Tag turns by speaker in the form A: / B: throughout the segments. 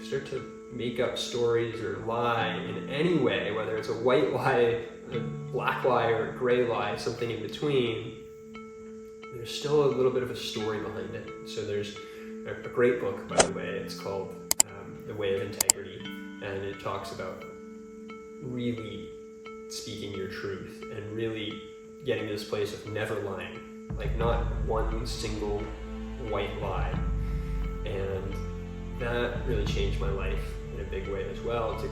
A: start to make up stories or lie in any way, whether it's a white lie, a black lie, or a gray lie, something in between, there's still a little bit of a story behind it. So there's a great book, by the way. It's called The Way of Integrity, and it talks about really speaking your truth and really getting to this place of never lying, like not one single white lie. And that really changed my life in a big way as well, to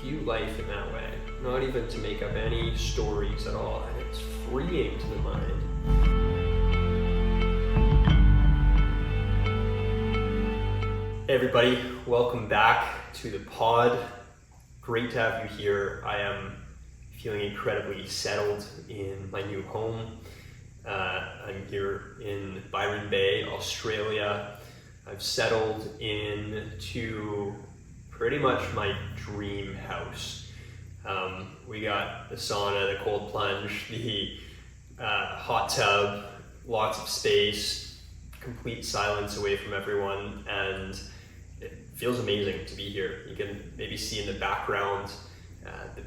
A: view life in that way, not even to make up any stories at all. And it's freeing to the mind. Hey everybody, welcome back to the pod. Great to have you here. I am feeling incredibly settled in my new home. I'm here in Byron Bay, Australia. I've settled into pretty much my dream house. We got the sauna, the cold plunge, the hot tub, lots of space, complete silence away from everyone, and it feels amazing to be here. You can maybe see in the background the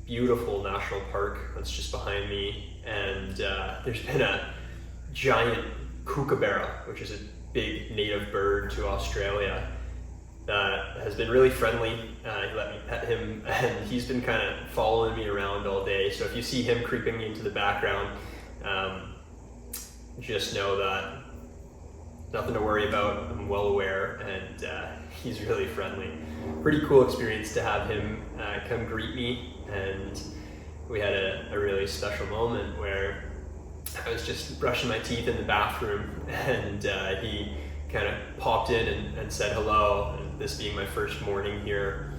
A: beautiful national park that's just behind me, and there's been a giant Cuca, which is a big native bird to Australia, that has been really friendly. He let me pet him, and he's been kind of following me around all day. So if you see him creeping into the background, just know that nothing to worry about. I'm well aware, and he's really friendly. Pretty cool experience to have him come greet me, and we had a really special moment where I was just brushing my teeth in the bathroom, and he kind of popped in and said hello. And this being my first morning here,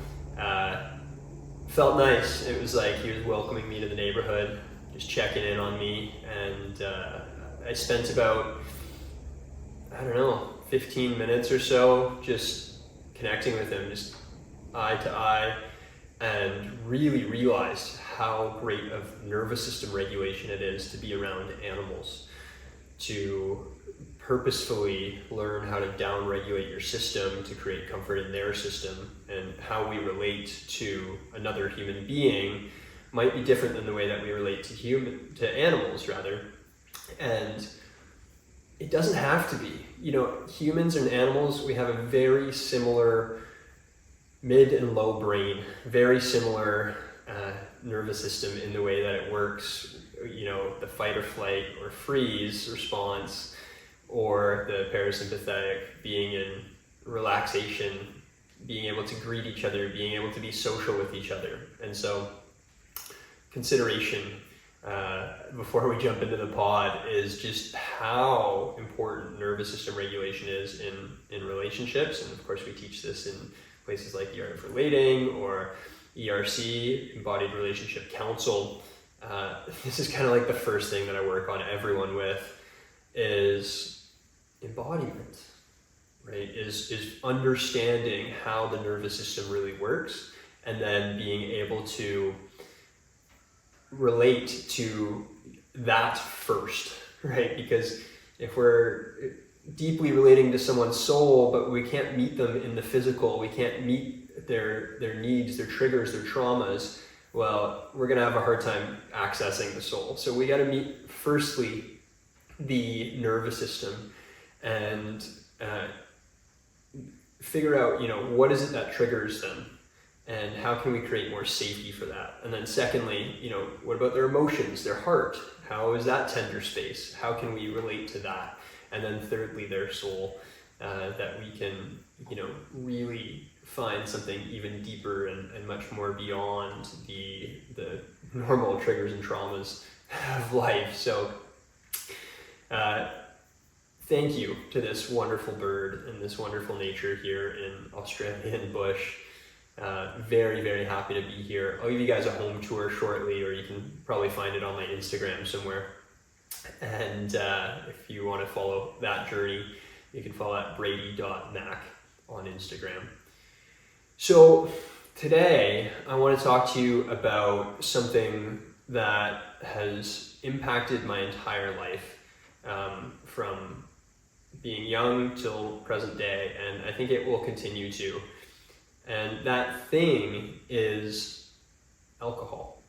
A: felt nice. It was like he was welcoming me to the neighborhood, just checking in on me, and I spent about, 15 minutes or so just connecting with him, just eye to eye, and really realized how great of nervous system regulation it is to be around animals, to purposefully learn how to down-regulate your system to create comfort in their system, and how we relate to another human being might be different than the way that we relate to animals rather. And it doesn't have to be. Humans and animals, we have a very similar mid and low brain, very similar nervous system in the way that it works. The fight or flight or freeze response, or the parasympathetic, being in relaxation, being able to greet each other, being able to be social with each other. And so consideration before we jump into the pod is just how important nervous system regulation is in relationships. And of course we teach this in places like the Art of Relating or ERC, Embodied Relationship Counsel. This is kind of like the first thing that I work on everyone with is embodiment, right? Is understanding how the nervous system really works, and then being able to relate to that first, right? Because if we're deeply relating to someone's soul, but we can't meet them in the physical, we can't meet their needs, their triggers, their traumas, well, we're gonna have a hard time accessing the soul. So we gotta meet firstly the nervous system and figure out, what is it that triggers them, and how can we create more safety for that? And then secondly, what about their emotions, their heart? How is that tender space? How can we relate to that? And then thirdly, their soul, that we can, really find something even deeper and much more beyond the normal triggers and traumas of life. So thank you to this wonderful bird and this wonderful nature here in Australian bush. Very, very happy to be here. I'll give you guys a home tour shortly, or you can probably find it on my Instagram somewhere. And if you want to follow that journey, you can follow at Braedy.Mac on Instagram. So today I want to talk to you about something that has impacted my entire life, from being young till present day, and I think it will continue to. And that thing is alcohol.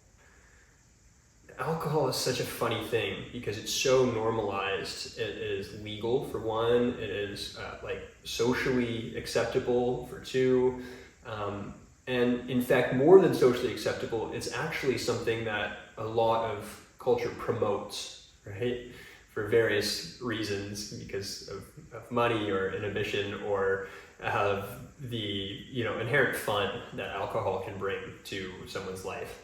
A: Alcohol is such a funny thing because it's so normalized. It is legal for one, it is like socially acceptable for two, and in fact more than socially acceptable, it's actually something that a lot of culture promotes, right? For various reasons, because of money or inhibition, or of the inherent fun that alcohol can bring to someone's life.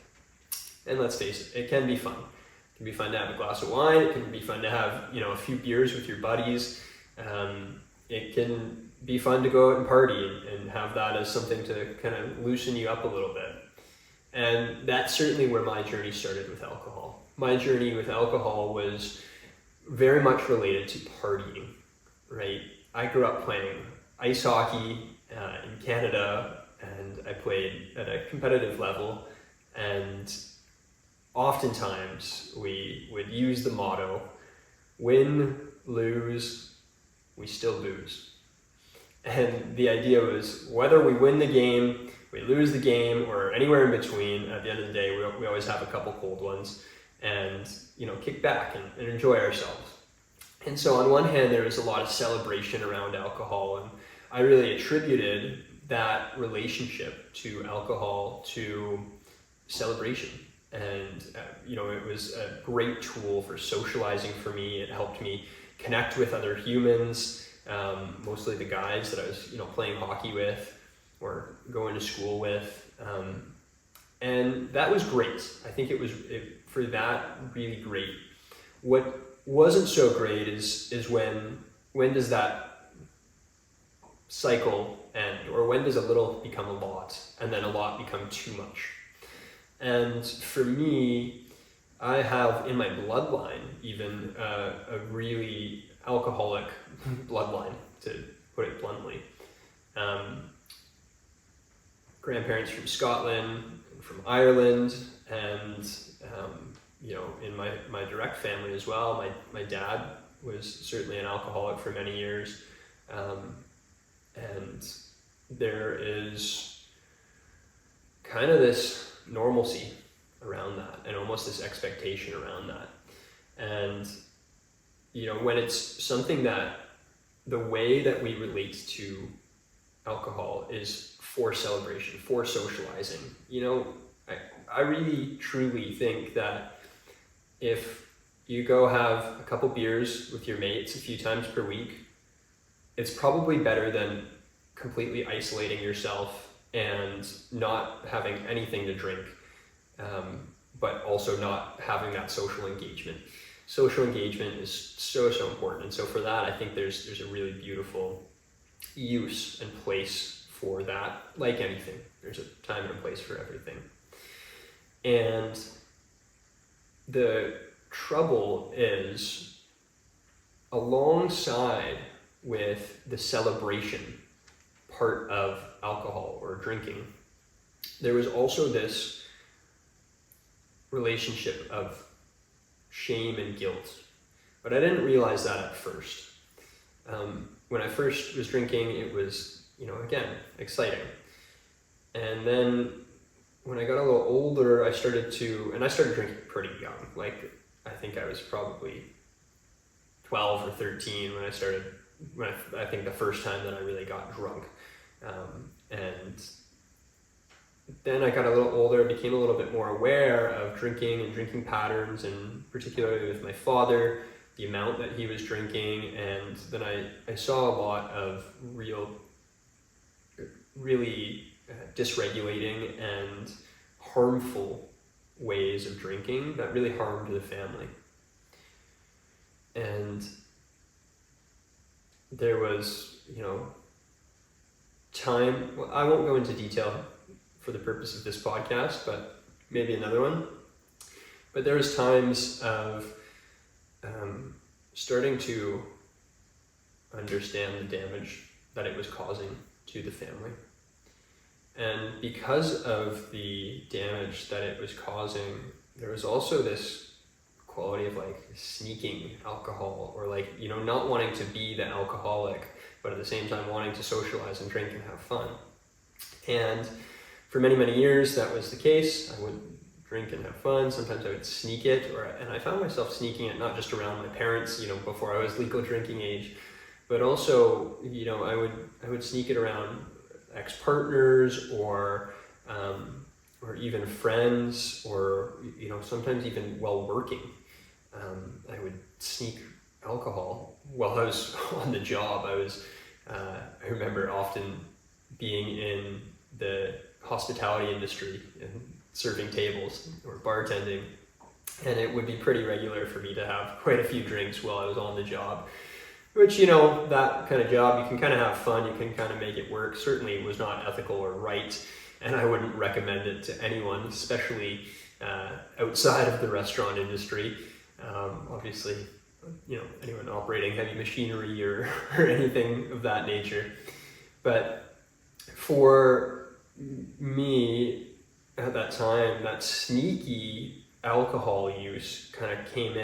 A: And let's face it can be fun. It can be fun to have a glass of wine. It can be fun to have a few beers with your buddies. It can be fun to go out and party and have that as something to kind of loosen you up a little bit. And that's certainly where my journey started with alcohol. My journey with alcohol was very much related to partying, right? I grew up playing ice hockey in Canada, and I played at a competitive level, and oftentimes we would use the motto, win, lose, we still booze. And the idea was, whether we win the game, we lose the game, or anywhere in between, at the end of the day, we always have a couple cold ones and kick back and enjoy ourselves. And so on one hand, there was a lot of celebration around alcohol, and I really attributed that relationship to alcohol to celebration. And it was a great tool for socializing for me. It helped me connect with other humans, mostly the guys that I was playing hockey with or going to school with, and that was great. I think it was for that really great. What wasn't so great is when does that cycle end, or when does a little become a lot and then a lot become too much? And for me, I have in my bloodline even a really alcoholic bloodline, to put it bluntly. Grandparents from Scotland, from Ireland, and in my direct family as well. My dad was certainly an alcoholic for many years, and there is kind of this normalcy around that, and almost this expectation around that. And when it's something that the way that we relate to alcohol is for celebration, for socializing, I really truly think that if you go have a couple beers with your mates a few times per week, it's probably better than completely isolating yourself and not having anything to drink, but also not having that social engagement. Social engagement is so important, and so for that, I think there's a really beautiful use and place for that. Like anything, there's a time and a place for everything. And the trouble is, alongside with the celebration part of alcohol or drinking, there was also this relationship of shame and guilt. But I didn't realize that at first. When I first was drinking, it was, again, exciting. And then when I got a little older, I started drinking pretty young. Like, I think I was probably 12 or 13 when I think the first time that I really got drunk. And then I got a little older, became a little bit more aware of drinking and drinking patterns, and particularly with my father, the amount that he was drinking. And then I saw a lot of really dysregulating and harmful ways of drinking that really harmed the family. And there was, time, well, I won't go into detail for the purpose of this podcast, but maybe another one. But there was times of starting to understand the damage that it was causing to the family. And because of the damage that it was causing, there was also this quality of like sneaking alcohol, or like, not wanting to be the alcoholic, but at the same time wanting to socialize and drink and have fun. And for many, many years, that was the case. I would drink and have fun. Sometimes I would sneak it, and I found myself sneaking it not just around my parents, before I was legal drinking age, but also, I would sneak it around ex-partners or even friends, or sometimes even while working. I would sneak alcohol while I was on the job. I remember often being in the hospitality industry and serving tables or bartending, and it would be pretty regular for me to have quite a few drinks while I was on the job, which, that kind of job, you can kind of have fun, you can kind of make it work. Certainly it was not ethical or right, and I wouldn't recommend it to anyone, especially outside of the restaurant industry. Obviously, anyone operating heavy machinery or anything of that nature. But for me at that time, that sneaky alcohol use kind of came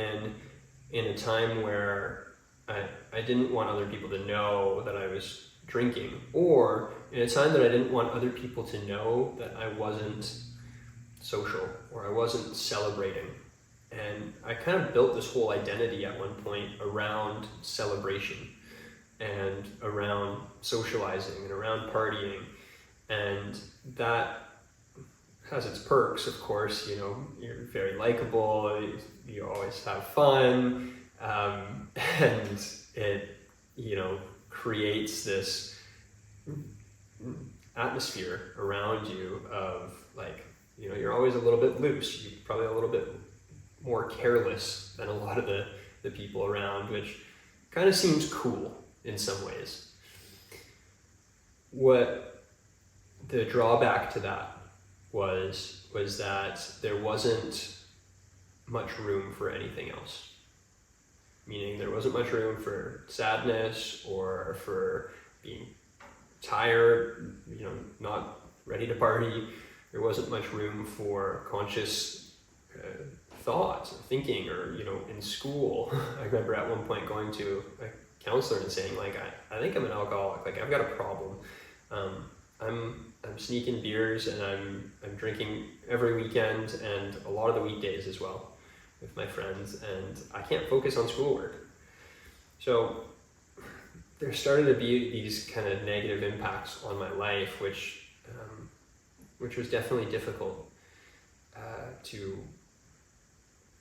A: in a time where I didn't want other people to know that I was drinking, or in a time that I didn't want other people to know that I wasn't social or I wasn't celebrating. And I kind of built this whole identity at one point around celebration and around socializing and around partying. And that has its perks, of course. You're very likable, you always have fun, and it, creates this atmosphere around you of you're always a little bit loose, you're probably a little bit more careless than a lot of the people around, which kind of seems cool in some ways. What the drawback to that was that there wasn't much room for anything else. Meaning there wasn't much room for sadness or for being tired, not ready to party. There wasn't much room for conscious thoughts, thinking, or in school. I remember at one point going to a counselor and saying, I think I'm an alcoholic. I've got a problem. I'm sneaking beers and I'm drinking every weekend and a lot of the weekdays as well with my friends, and I can't focus on schoolwork. So there started to be these kind of negative impacts on my life, which was definitely difficult to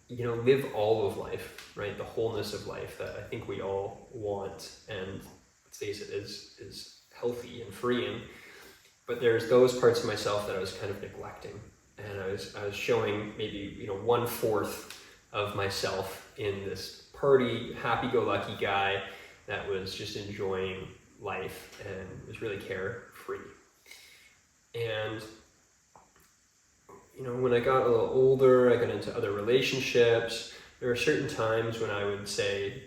A: live all of life, right? The wholeness of life that I think we all want, and let's face it, is healthy and freeing. But there's those parts of myself that I was kind of neglecting, and I was showing maybe 1/4 of myself in this party, happy-go-lucky guy that was just enjoying life and was really carefree. And when I got a little older, I got into other relationships. There were certain times when I would say,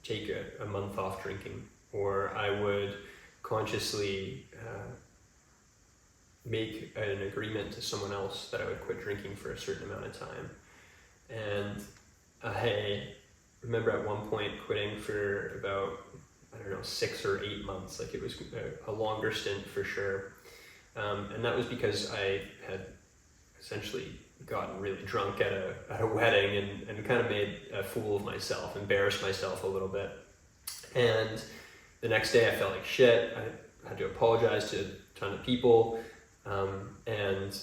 A: take a month off drinking, or I would consciously make an agreement to someone else that I would quit drinking for a certain amount of time. And I remember at one point quitting for about, 6 or 8 months. It was a longer stint for sure. And that was because I had essentially gotten really drunk at a wedding and kind of made a fool of myself, embarrassed myself a little bit. And the next day I felt like shit. I had to apologize to a ton of people, and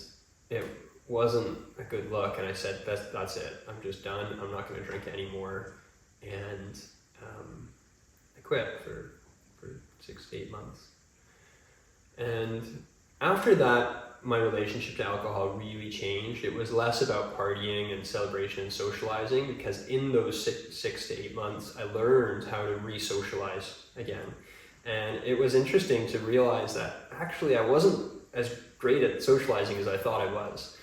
A: it wasn't a good look. And I said, that's it. I'm just done. I'm not going to drink anymore. And I quit for 6 to 8 months. And after that, my relationship to alcohol really changed. It was less about partying and celebration and socializing, because in those 6 to 8 months, I learned how to re-socialize again. And it was interesting to realize that actually I wasn't as great at socializing as I thought I was.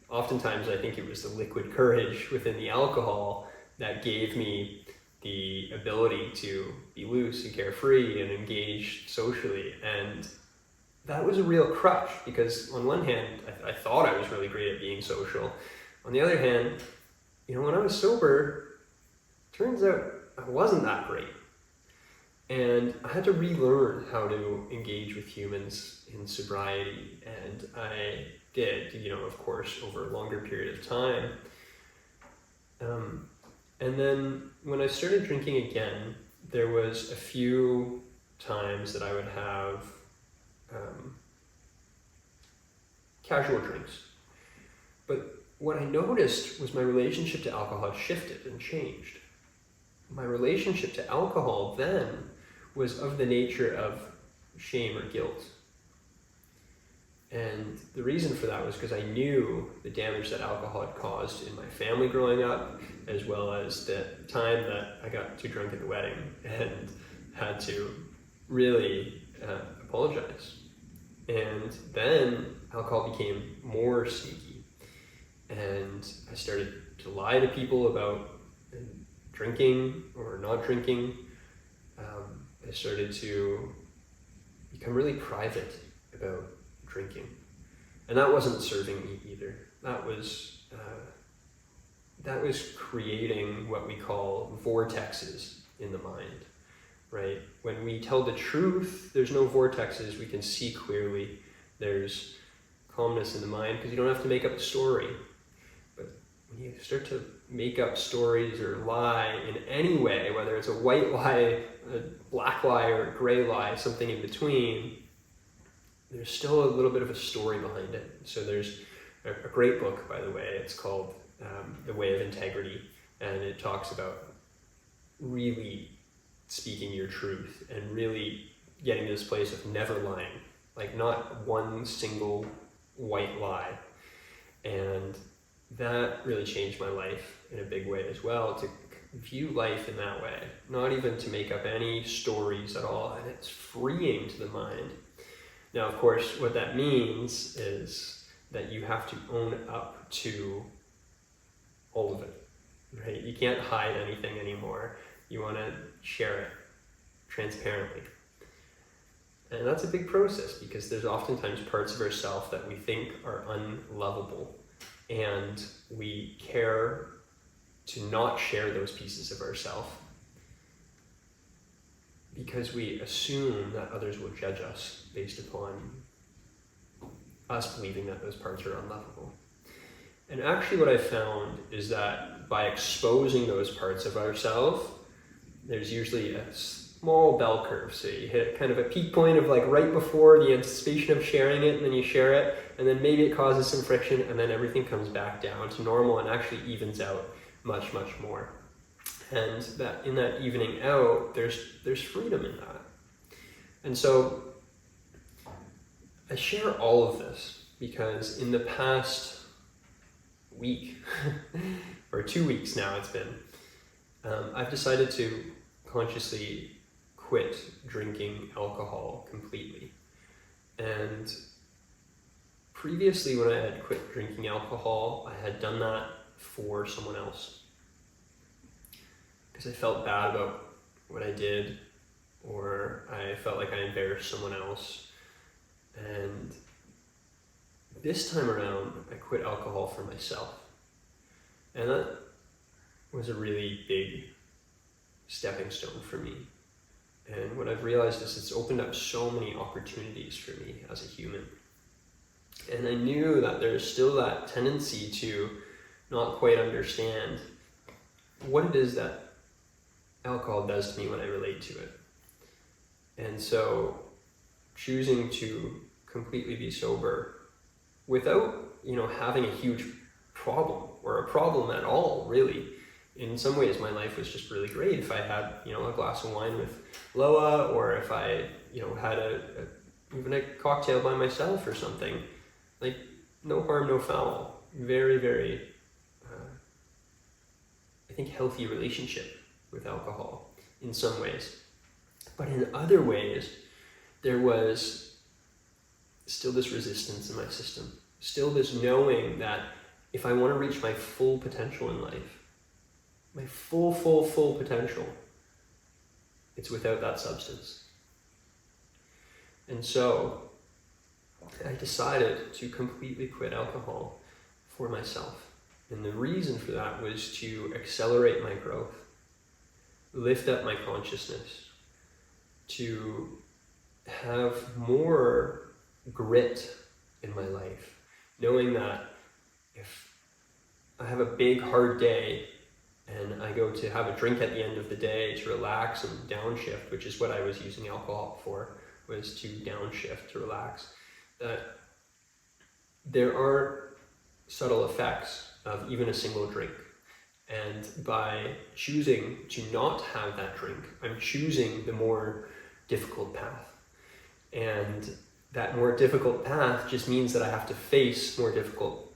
A: Oftentimes, I think it was the liquid courage within the alcohol that gave me the ability to be loose and carefree and engage socially. And that was a real crutch, because on one hand, I thought I was really great at being social. On the other hand, when I was sober, turns out I wasn't that great. And I had to relearn how to engage with humans in sobriety, and I did, of course, over a longer period of time. And then when I started drinking again, there was a few times that I would have casual drinks. But what I noticed was my relationship to alcohol had shifted and changed. My relationship to alcohol then was of the nature of shame or guilt. And the reason for that was because I knew the damage that alcohol had caused in my family growing up, as well as the time that I got too drunk at the wedding and had to really apologize. And then alcohol became more sneaky. And I started to lie to people about drinking or not drinking. I started to become really private about drinking. And that wasn't serving me either. That was creating what we call vortexes in the mind, right? When we tell the truth, there's no vortexes. We can see clearly. There's calmness in the mind because you don't have to make up a story. But when you start to make up stories or lie in any way, whether it's a white lie, a black lie, or a gray lie, something in between, there's still a little bit of a story behind it. So there's a great book, by the way. It's called The Way of Integrity, and it talks about really speaking your truth and really getting to this place of never lying, like not one single white lie. And that really changed my life in a big way as well, to view life in that way, not even to make up any stories at all. And it's freeing to the mind. Now, of course, what that means is that you have to own up to all of it, right? You can't hide anything anymore. You want to share it transparently. And that's a big process because there's oftentimes parts of ourselves that we think are unlovable, and we care to not share those pieces of ourselves because we assume that others will judge us based upon us believing that those parts are unlovable. And actually what I found is that by exposing those parts of ourselves, there's usually a small bell curve. So you hit kind of a peak point of like right before the anticipation of sharing it, and then you share it, and then maybe it causes some friction, and then everything comes back down to normal and actually evens out much, much more. And that in that evening out, there's freedom in that. And so I share all of this because in the past week, or 2 weeks now it's been, I've decided to consciously quit drinking alcohol completely. And previously when I had quit drinking alcohol, I had done that for someone else. Because I felt bad about what I did, or I felt like I embarrassed someone else. And this time around, I quit alcohol for myself. And that was a really big stepping stone for me. And what I've realized is it's opened up so many opportunities for me as a human. And I knew that there's still that tendency to not quite understand what it is that alcohol does to me when I relate to it. And so choosing to completely be sober without, having a huge problem or a problem at all, really. In some ways, my life was just really great. If I had, a glass of wine with Loa, or if I, had even a cocktail by myself or something, like no harm, no foul. Very, very, I think, healthy relationship with alcohol in some ways. But in other ways, there was still this resistance in my system, still this knowing that if I want to reach my full potential in life, my full potential, it's without that substance. And so I decided to completely quit alcohol for myself. And the reason for that was to accelerate my growth, lift up my consciousness, to have more grit in my life, knowing that if I have a big hard day and I go to have a drink at the end of the day to relax and downshift, which is what I was using alcohol for, was to downshift, to relax, that there are subtle effects of even a single drink. And by choosing to not have that drink, I'm choosing the more difficult path. And that more difficult path just means that I have to face more difficult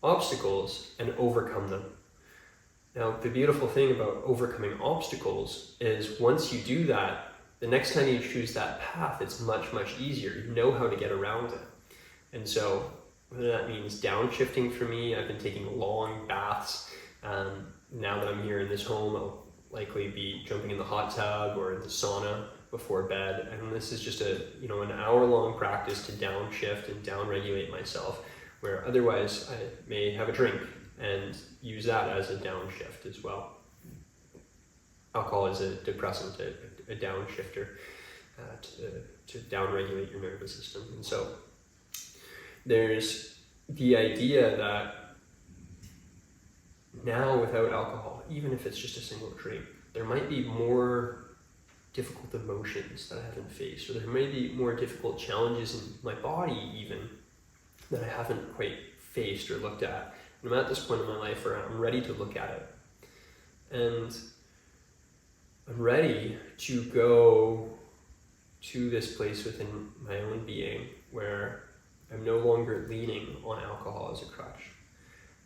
A: obstacles and overcome them. Now, the beautiful thing about overcoming obstacles is once you do that, the next time you choose that path, it's much, much easier. You know how to get around it. And so whether that means downshifting for me, I've been taking long baths. Now that I'm here in this home, I'll likely be jumping in the hot tub or in the sauna before bed. And this is just an hour-long practice to downshift and downregulate myself, where otherwise I may have a drink and use that as a downshift as well. Alcohol is a depressant, a downshifter to downregulate your nervous system. And so there's the idea that now without alcohol, even if it's just a single drink, there might be more difficult emotions that I haven't faced, or there may be more difficult challenges in my body even that I haven't quite faced or looked at. And I'm at this point in my life where I'm ready to look at it. And I'm ready to go to this place within my own being where I'm no longer leaning on alcohol as a crutch.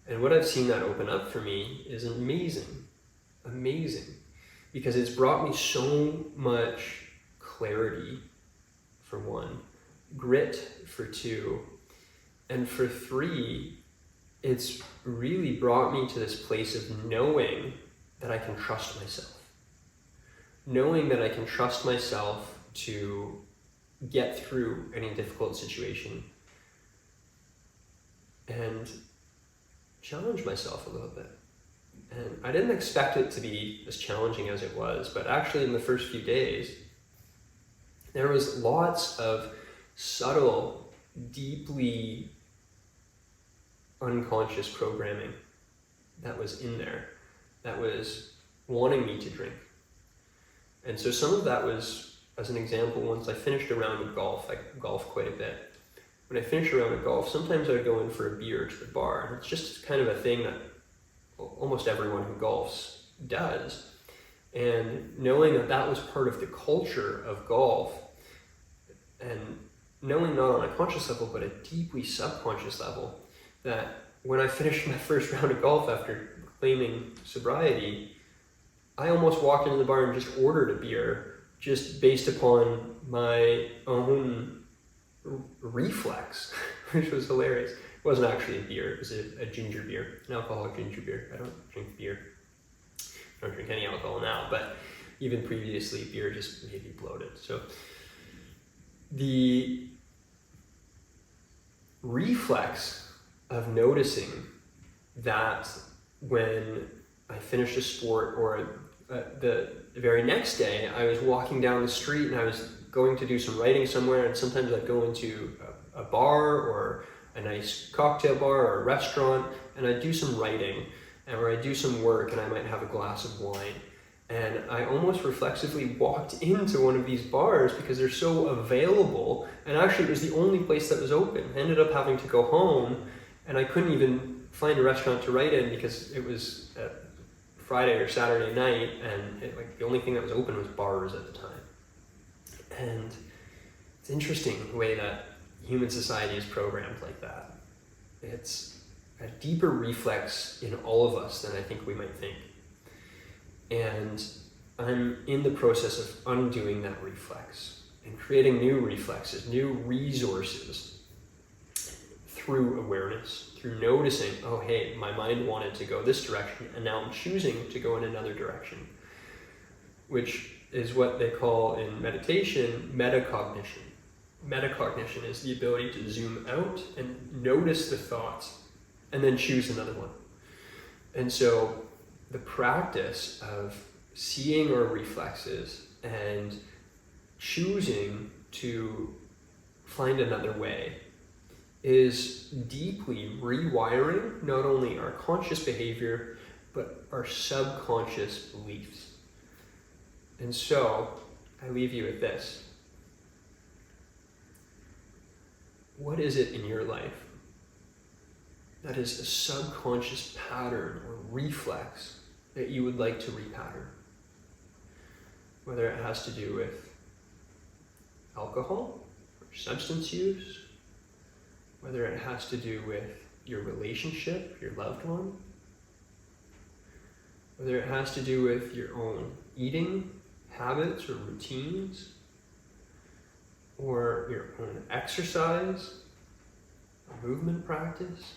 A: And what I've seen that open up for me is amazing, because it's brought me so much clarity, for one, grit, for two, and for three, it's really brought me to this place of knowing that I can trust myself. Knowing that I can trust myself to get through any difficult situation and challenge myself a little bit. And I didn't expect it to be as challenging as it was, but actually in the first few days, there was lots of subtle, deeply unconscious programming that was in there, that was wanting me to drink. And so some of that was, as an example, once I finished a round of golf, I golf quite a bit. When I finish a round of golf, sometimes I would go in for a beer to the bar. And it's just kind of a thing that almost everyone who golfs does. And knowing that that was part of the culture of golf, and knowing not on a conscious level, but a deeply subconscious level, that when I finished my first round of golf after claiming sobriety, I almost walked into the bar and just ordered a beer, just based upon my own reflex, which was hilarious. It wasn't actually a beer, it was a ginger beer, an alcoholic ginger beer. I don't drink beer. I don't drink any alcohol now, but even previously, beer just made me bloated. So the reflex of noticing that when I finished a sport, or the very next day, I was walking down the street and I was going to do some writing somewhere, and sometimes I'd go into a bar or a nice cocktail bar or a restaurant, and I'd do some writing, or I'd do some work, and I might have a glass of wine. And I almost reflexively walked into one of these bars because they're so available, and actually it was the only place that was open. I ended up having to go home, and I couldn't even find a restaurant to write in because it was Friday or Saturday night, and the only thing that was open was bars at the time. And it's interesting the way that human society is programmed like that. It's a deeper reflex in all of us than I think we might think. And I'm in the process of undoing that reflex and creating new reflexes, new resources through awareness, through noticing, oh hey, my mind wanted to go this direction and now I'm choosing to go in another direction, which is what they call in meditation metacognition. Metacognition is the ability to zoom out and notice the thoughts and then choose another one. And so the practice of seeing our reflexes and choosing to find another way is deeply rewiring not only our conscious behavior, but our subconscious beliefs. And so, I leave you with this. What is it in your life that is a subconscious pattern or reflex that you would like to repattern? Whether it has to do with alcohol or substance use, whether it has to do with your relationship, your loved one, whether it has to do with your own eating habits or routines, or your own exercise or movement practice.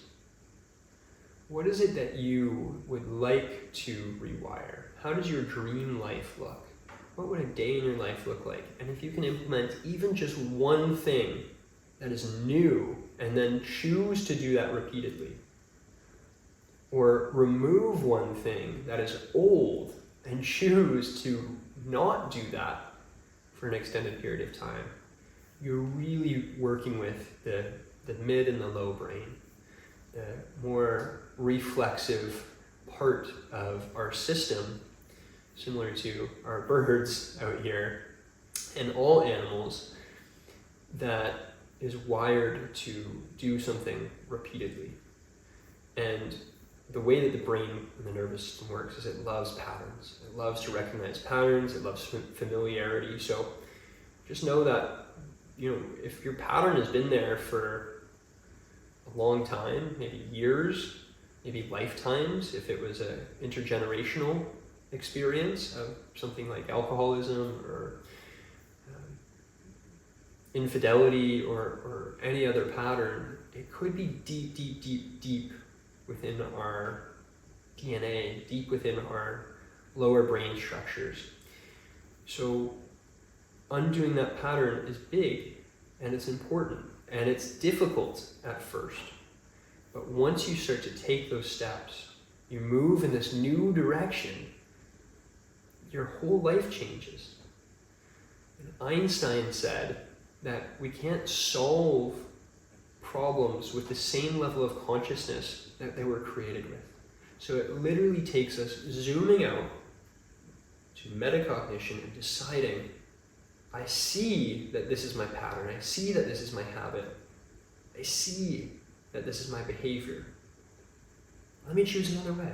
A: What is it that you would like to rewire? How does your dream life look? What would a day in your life look like? And if you can implement even just one thing that is new and then choose to do that repeatedly, or remove one thing that is old and choose to not do that for an extended period of time, you're really working with the mid and the low brain, the more reflexive part of our system, similar to our birds out here and all animals, that is wired to do something repeatedly. And the way that the brain and the nervous system works is it loves patterns. It loves to recognize patterns. It loves familiarity. So just know that, if your pattern has been there for a long time, maybe years, maybe lifetimes, if it was an intergenerational experience of something like alcoholism or infidelity or any other pattern, it could be deep, deep, deep, deep within our DNA, deep within our lower brain structures. So undoing that pattern is big, and it's important, and it's difficult at first. But once you start to take those steps, you move in this new direction, your whole life changes. And Einstein said that we can't solve problems with the same level of consciousness that they were created with. So it literally takes us zooming out to metacognition and deciding, I see that this is my pattern. I see that this is my habit. I see that this is my behavior. Let me choose another way.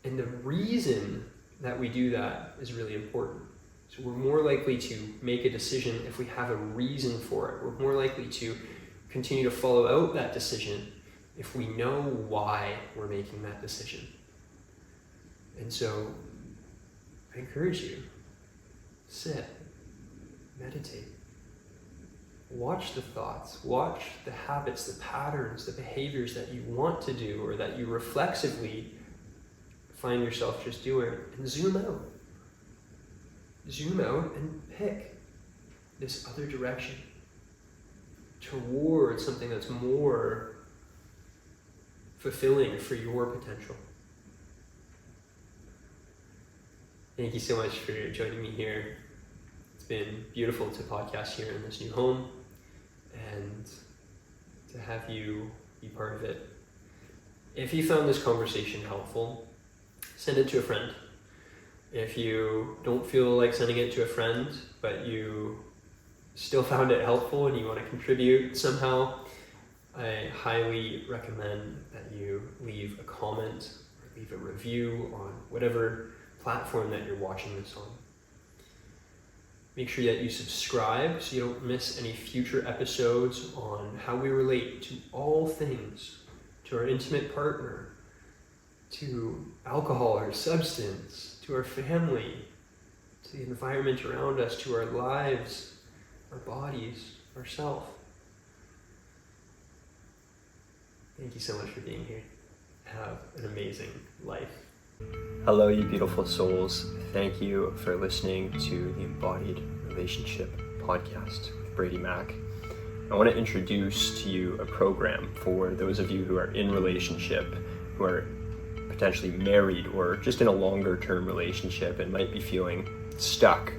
A: And the reason that we do that is really important. So we're more likely to make a decision if we have a reason for it. We're more likely to continue to follow out that decision if we know why we're making that decision. And so I encourage you, sit, meditate, watch the thoughts, watch the habits, the patterns, the behaviors that you want to do or that you reflexively find yourself just doing, and zoom out. Zoom out and pick this other direction towards something that's more fulfilling for your potential. Thank you so much for joining me here. It's been beautiful to podcast here in this new home and to have you be part of it. If you found this conversation helpful, send it to a friend. If you don't feel like sending it to a friend, but you still found it helpful and you want to contribute somehow, I highly recommend that you leave a comment or leave a review on whatever platform that you're watching this on. Make sure that you subscribe so you don't miss any future episodes on how we relate to all things, to our intimate partner, to alcohol or substance, to our family, to the environment around us, to our lives, our bodies, ourselves. Thank you so much for being here. Have an amazing life. Hello, you beautiful souls. Thank you for listening to the Embodied Relationship podcast with Braedy Mac. I want to introduce to you a program for those of you who are in relationship, who are potentially married or just in a longer term relationship and might be feeling stuck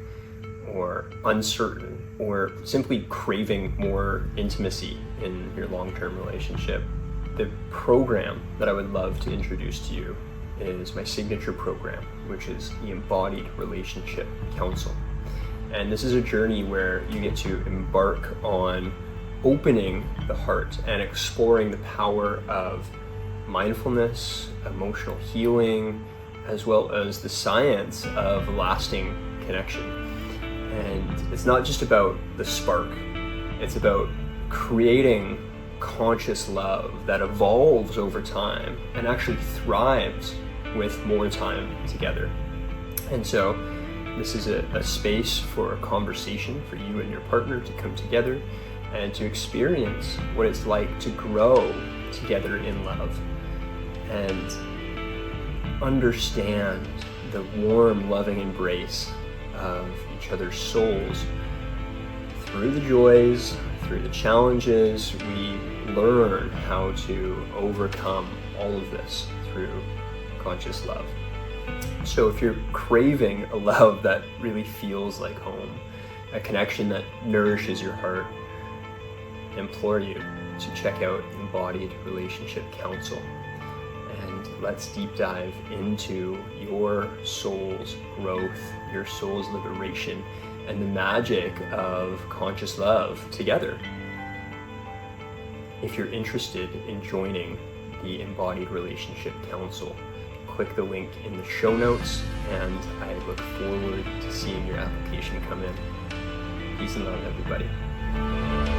A: or uncertain or simply craving more intimacy in your long-term relationship, the program that I would love to introduce to you is my signature program, which is the Embodied Relationship Council. And this is a journey where you get to embark on opening the heart and exploring the power of mindfulness, emotional healing, as well as the science of lasting connection. And it's not just about the spark, it's about creating conscious love that evolves over time and actually thrives with more time together. And so this is a space for a conversation for you and your partner to come together and to experience what it's like to grow together in love and understand the warm, loving embrace of each other's souls. Through the joys, through the challenges, we learn how to overcome all of this through conscious love. So if you're craving a love that really feels like home, a connection that nourishes your heart, I implore you to check out Embodied Relationship Council, and let's deep dive into your soul's growth, your soul's liberation, and the magic of conscious love together. If you're interested in joining the Embodied Relationship Council, click the link in the show notes, and I look forward to seeing your application come in. Peace and love, everybody.